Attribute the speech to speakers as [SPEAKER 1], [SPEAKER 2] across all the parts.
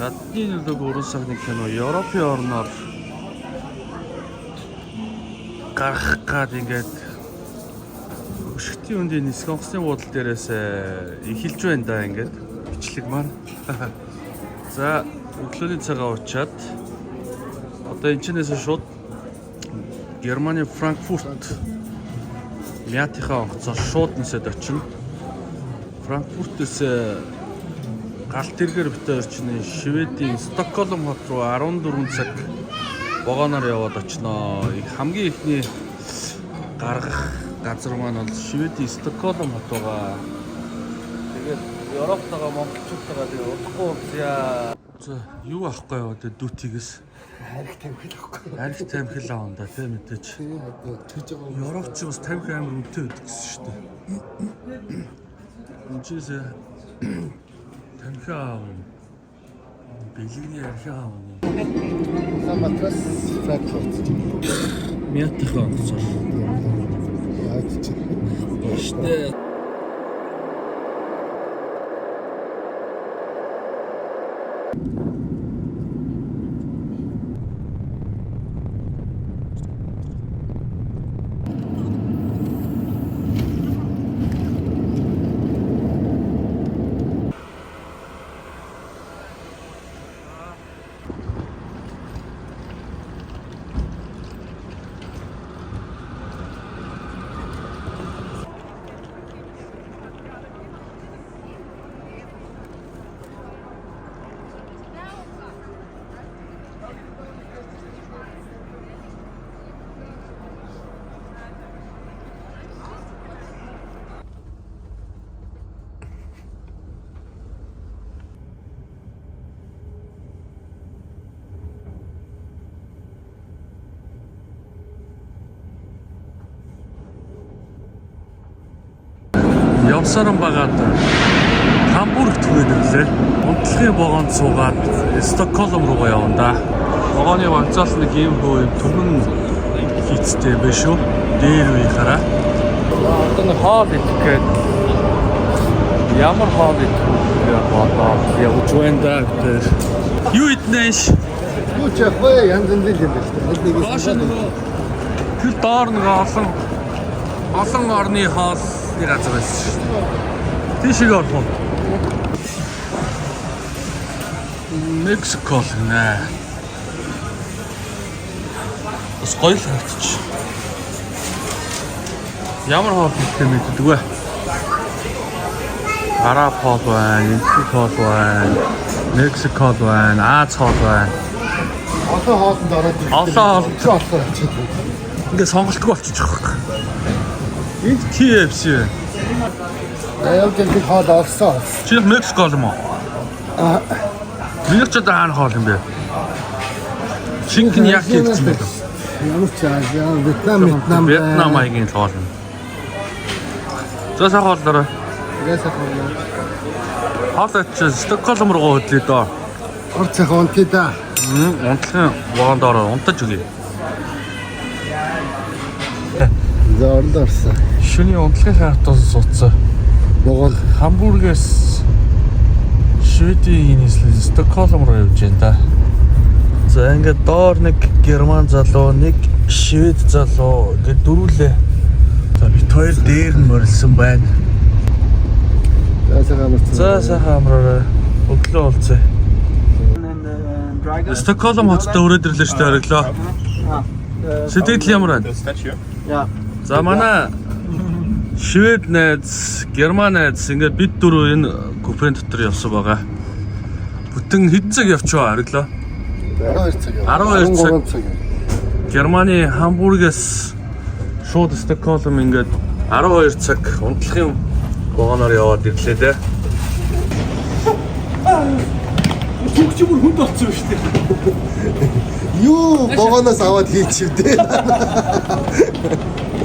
[SPEAKER 1] Гадны нөлөөг өрөөсгөх кино Европын орноор гарах гад ингээд өшгтийн үндийн нисэх онгоцны буудлын дээрээс эхэлж байна да ингээд бичлэг маань. За өглөөний цагаа уучаад одоо энэчнээс шууд Германы Франкфурт Мятихаа онгоцоор шууд нисээд очино. Франкфуртээс галт тэргээр битээ орчны Шведийн Стокгольм хот руу 14 цаг вагоноор яваад очноо. Хамгийн ихний гаргах газар маань бол Шведийн Стокгольм хот байгаа. Тэгээд Европтойгоо монголчуудтайгаа тэгээд удахгүй уулзъя. За юу авахгүй яваа тэгээд дүүтигээс
[SPEAKER 2] Харих тамхил авахгүй.
[SPEAKER 1] харих тамхил аавна да тийм мэдээж. Европч бас тамхи амар үнэтэй байдаг гэсэн шүү дээ. Үнчээс тамхи аавна. Бэлгийн архи аавна.
[SPEAKER 2] Матрас Франкфурт.
[SPEAKER 1] Мятихаа онгоцоор.
[SPEAKER 2] Яа чи.
[SPEAKER 1] Штэ. Явсаран багаад Хамбург түгээд ирлээ. Унтлагын вагонд суугаад Стокгольм руугаа явна да. Вагоны вокзал нэг юм хөө түмэн хийцтэй байх шүү. Дээр үе хараа. Одоо нэг хоол идэх гээд ямар хоол идэх вэ? Явж байна да гэдэг. Юу иднэш?
[SPEAKER 2] Юу ч яахгүй янз янз л юм байна.
[SPEAKER 1] Тэр доор нэг олон орны хоол газар байсан шүү дээ. Тийшээ орох уу? Мексико нэ. Бас гоё л харагдчих. Ямар хоол хийх мэддэг вэ? Араб хоол байна, Индийн хоол байна, Мексико байна, Аз хоол байна.
[SPEAKER 2] Олон хоолнд ороод
[SPEAKER 1] Олон
[SPEAKER 2] олсон.
[SPEAKER 1] ингээд сонголтгүй болчих واخ. Энд KFC.
[SPEAKER 2] Яа гэх хоол олсон.
[SPEAKER 1] Чи Мексико юм уу? Миний ч одоо хаана хоол юм бэ? Шингэн яг хийх юм бэ?
[SPEAKER 2] Ямар ч яа Вьетнам
[SPEAKER 1] Вьетнам аягийн хоол юм. За сахал дараа. Хоол ч Стокгольм руу хөдлөе доо.
[SPEAKER 2] Орцох унтъя да.
[SPEAKER 1] Унтлагын вагонд ороо унтаж өгье.
[SPEAKER 2] За оронд орсон.
[SPEAKER 1] Шүний унтлагын автобус суудсан.
[SPEAKER 2] Могол
[SPEAKER 1] Хамбургээс Шведийн нийслэл Стокгольм руу явж байна да. За ингээд доор нэг герман залуу, нэг швед залуу ингээд дөрүүлээ. За бит хоёр дээр нь морилсан байна. За сайхан амраарай. Өглөө уулзъя. Стокгольм хотод өрөөд ирлээ шүү дээ ориглоо. Сэтгэл ямар байна? За манай Швед найз, Герман найз ингээд бид дөрөв энэ купен дотор явсан байгаа. Бүтэн хэд цаг явчихаа ориглоо? 12 цаг. Германы Хамбургээс шууд Стокгольм ингээд 12 цаг унтлагын вагоноор яваад ирлээ дээ. Зүгч бүр хүнд болцсон шүү дээ.
[SPEAKER 2] юу вагоноос аваад хийчихвэ.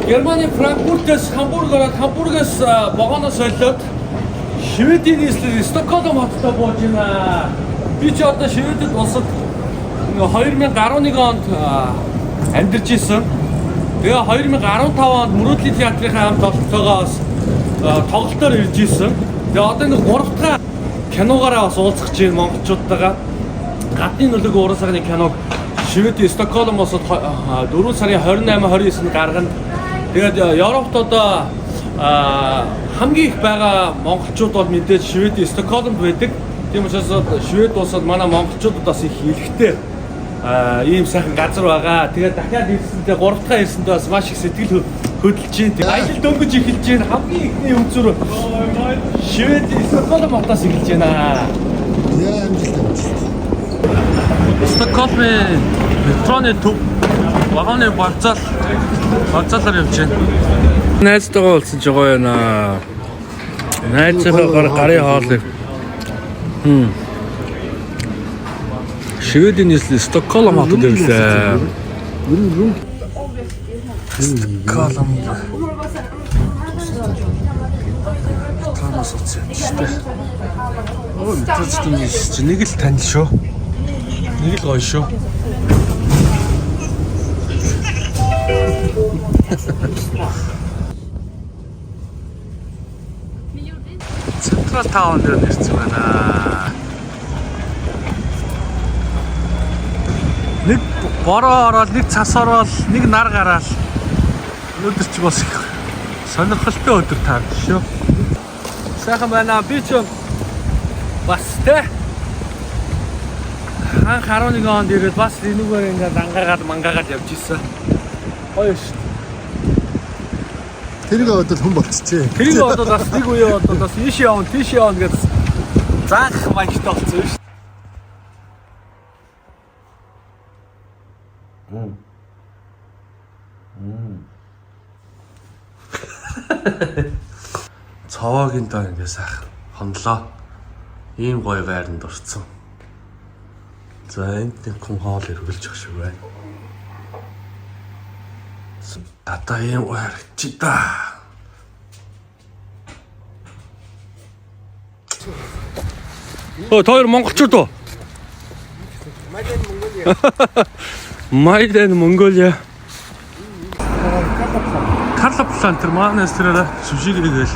[SPEAKER 1] Германы Франкфуртээс Хамбург ороод Хамбургээс вагоноос олоод Шведийн нийслэл Стокгольм хотод бууж байна. Би ч одоо Шведэд улсад 2011 онд амьдарч ирсэн. Тэгээ 2015 онд Мөрөөдлийн театрын хамт олонтойгоо бас тоглолтоор ирж ирсэн. Тэгээ одоо нэг 3 дахь киногаараа бас уулзах гэж байна монголчуудтайгаа. гадны нөлөөг уран цагны киног Шведийн Стокгольмоос 4 сарын 28-29-нд гаргана. Тэгээд Европт одоо хамгийн их байгаа монголчууд бол мэдээж Шведийн Стокгольмд байдаг. Тийм учраас Швед улсад манай монголчуудад бас их хэрэгтэй ийм сайхан газар байгаа. Тэгээд дахиад ирсэнтэй 3 дахь ирсэнтэй бас маш их сэтгэл хөдлөж байна. Аялал дөнгөж эхэлж байна. Хамгийн ихний өвчөр Шведийн Стокгольм хотоос эхэлж байна.
[SPEAKER 2] Яа амжилт.
[SPEAKER 1] Стокгольмын метроны төв вагоны багцаалаар явж байна. Найзтайгаа уулзсан ч гоё байна. Найзынхаа гарын хоолыг. Шведийн нийслэл Стокгольм хотод ирлээ. Стокгольм. Метроноос утсан юм шүү дээ. Оо метроцтой нэг л танил шүү. Нэг л гоё шүү. Централ таун дээр нэрч байна. Нэг бороо ороод, нэг цас ороод, нэг нар гараал. Өнөөдөр ч бас их сонирхолтой өдөр таарч шүү. Сайхан байна. Би ч бас тэ анх 11 онд ирээд бас энүүгээр ингээд мангаагаад явж ирсэн. Гоё шүү.
[SPEAKER 2] Тэрийг одоо хүн болчихжээ.
[SPEAKER 1] Тэрийг одоо бас нэг үе одоо бас ийш явна, тийш явна гэдэг заах маягтай болсон шүү. Цаваагийн даа ингээд сайхан хонлоо. Ийм гоё байранд орсон. За энд нэг хүн хоол эргүүлж явах шиг байна. Тата ийм гоё харагч да. Тоор монголчууд уу? Майдэн Монголиа. Карлаплан тэр манаас тэрээр сүшигээл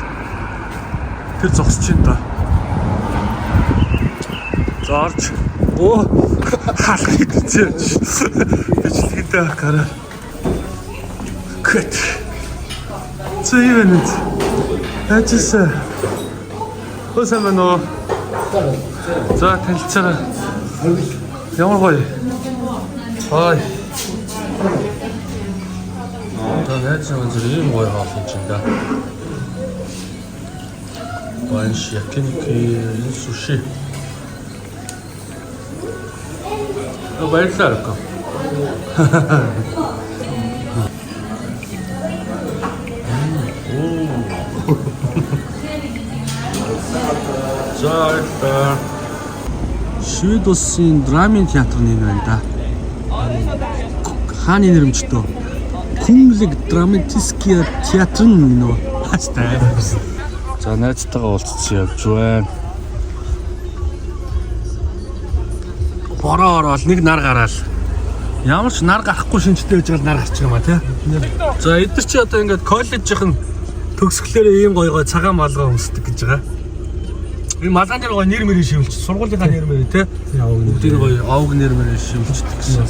[SPEAKER 1] тэр зогсож байна да. Зорж. Оо халахыг үзээ. Бичлэгтэй гараа. Гэт. Цэвэнэт. Ачса. Хөөсөө за танилцаарай. Ямар гоё. Ой. Найзаа зөв гоё хаалт чинь да. Банш якиники суши. Баярлалаа. За Швед улсын драмын театрын нэр байна да. Хааны нэрмжтэй. Kungliga Dramatiska театрын нөө хастай. За найзтайгаа уулзсан явж байна. Бороо ороод нэг нар гараал. Ямар ч нар гарахгүй шинжтэй байж байгаа нар гарч байгаа юм а тий. За эдгээр чи одоо ингээд коллежийн төгсгөлөөр ийм гоё цагаан малгай өмсдөг гэж байгаа. Энэ малгай нэр гоё нэр мэрийн шивэлч сургуулийнхаа нэр мэрийн тий. Бүгдийг гоё овг нэр мэрийн шивэлчдэг гэсэн.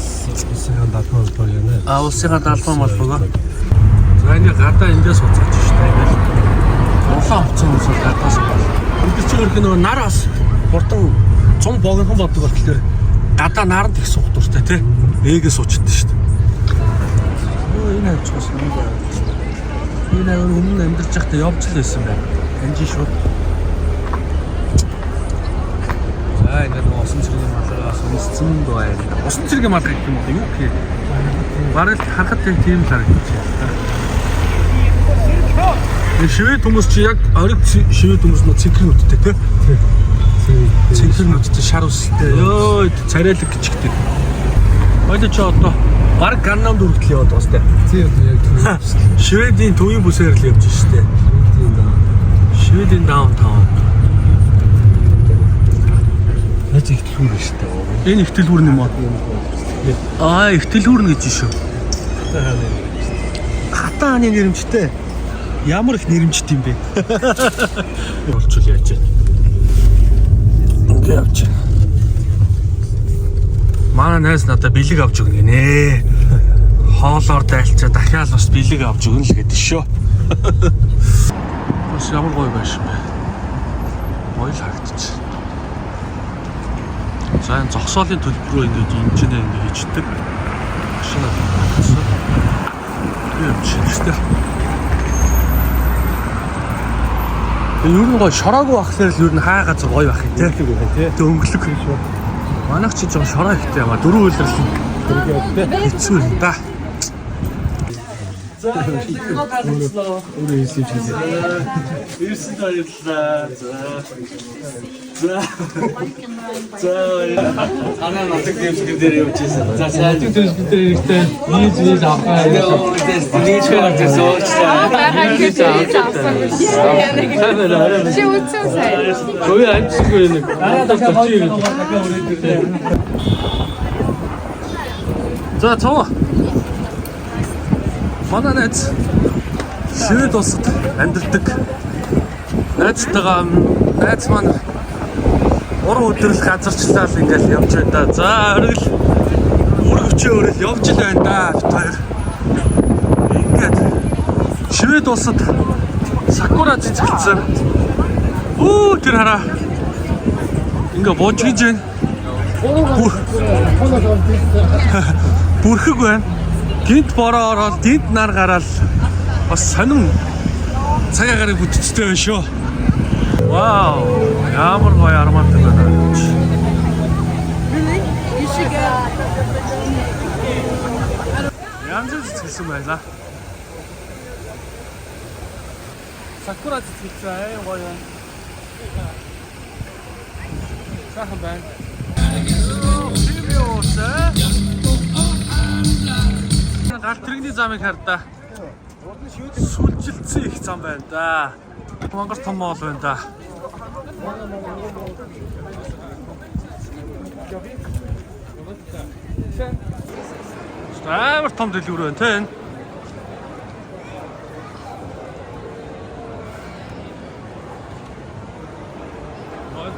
[SPEAKER 1] Улсынхаа даалгавар бол яана. Улсынхаа даалгавар бол. За энэ гадаа эндээс уцаач штэ ингээд. Улаан хувцас өмсөж гадаас бол. Эдгээр чи өөрөө нар бас хурдан 100 богинохон боддог болохоор гадаа наранд их суух дуртай тий. Ээгээ суучдаг штэ. Оо энэ хавчгаас нэг байна. Энэ өмнө амьдарч байхдаа явж л байсан байна. Анжи шүү. За ингээд усан цэргийн малгаас унссан байна. Усан цэргийн малгай гэх юм уу юу гэх юм. Бараг харахад тийм л харагдаж байна. Энэ шивэд хүмүүс чи яг ориг шивэд хүмүүс нөө цэнхэрнүүдтэй тий. Цэнхэрнүүдтэй шар үстэй. Йоо царайлаг гिचгдэг. Хоёул ч одоо бараг Ганнамд хүртэл яваад байгаа сте. Тийм яг тийм. Шведийн төвийн бүсээр л явж штэ. Шведийн даунтаун. Яаж ихтэлгүүр штэ. Энэ ихтэлгүүр юм аа. Аа ихтэлгүүр гэж шүү. Хатааны нэрмжтэй. Ямар их нэрмжтэй юм бэ? Болчул яаж. Ингээд явж. Манай найз надад бэлэг авч өгнө гинэ. Хоолоор дайлчаа дахиад бас бэлэг авч өгнө л гэдэг шүү. Бас ямар гоё байшин бэ. Гоё л харагдчих. За энэ зогсоолын төлбөр рүү ингэж инженер ингэ хийждэг. Машина тавьсан. Тийм чигтэй. Ер нь гоё шороогүй бахлаар л ер нь хаа газар гоё бах юм те. Тэг өнгөлөг юм шүү. Манайх чи жоо шороо ихтэй яма 4 үйлрэл хэцүү юм да. За өөрөө хийсэн ч гэсэн. Ирсэн баярлалаа. За анаа натаг дэвсгэр дээр явж байсан. За натаг дэвсгэр дээр ирэхдээ нийж авах. Нийж харагдаж сууч. Чи үтсэн сая. Ой амжихгүй нэг. Араа чи. За тоо. Манай найз Швед улсад амьдардаг найзтайгаа найз маань 3 өдөр л газарчлаа л ингээл явж байна да. За оргил өргөвчөө өрөл явж л байна да. Тэр ингээд Швед улсад сакура цэцгэлцэн. Тэр хараа ингээ бууж хийж байна. Бүрхэг байна. Гинт бороо ороод гинт нар гараад бас сонин цагаагаар бүтцтэй байна шүү. Вау! Ямар гоё армантай байна. Янз бүр цэцгэлсэн байлаа. Сакура цэцгэлсэн гоё байна. Сайхан байна. Гал тэрэгний замыг хардаа. Сүлжилтсэн их зам байна да. Монгол том моол байна да. Амар том дэлгүүр байна те энэ.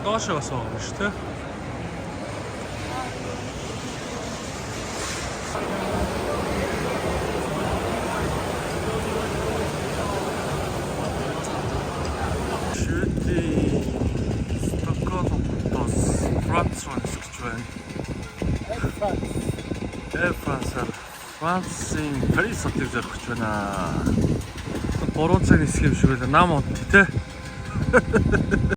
[SPEAKER 1] Доошоо бас байгаа шүү те. Францын Парис хотыг зорих гэж байна. 3 цаг нисэх юм шиг байлаа. Нам унт тий.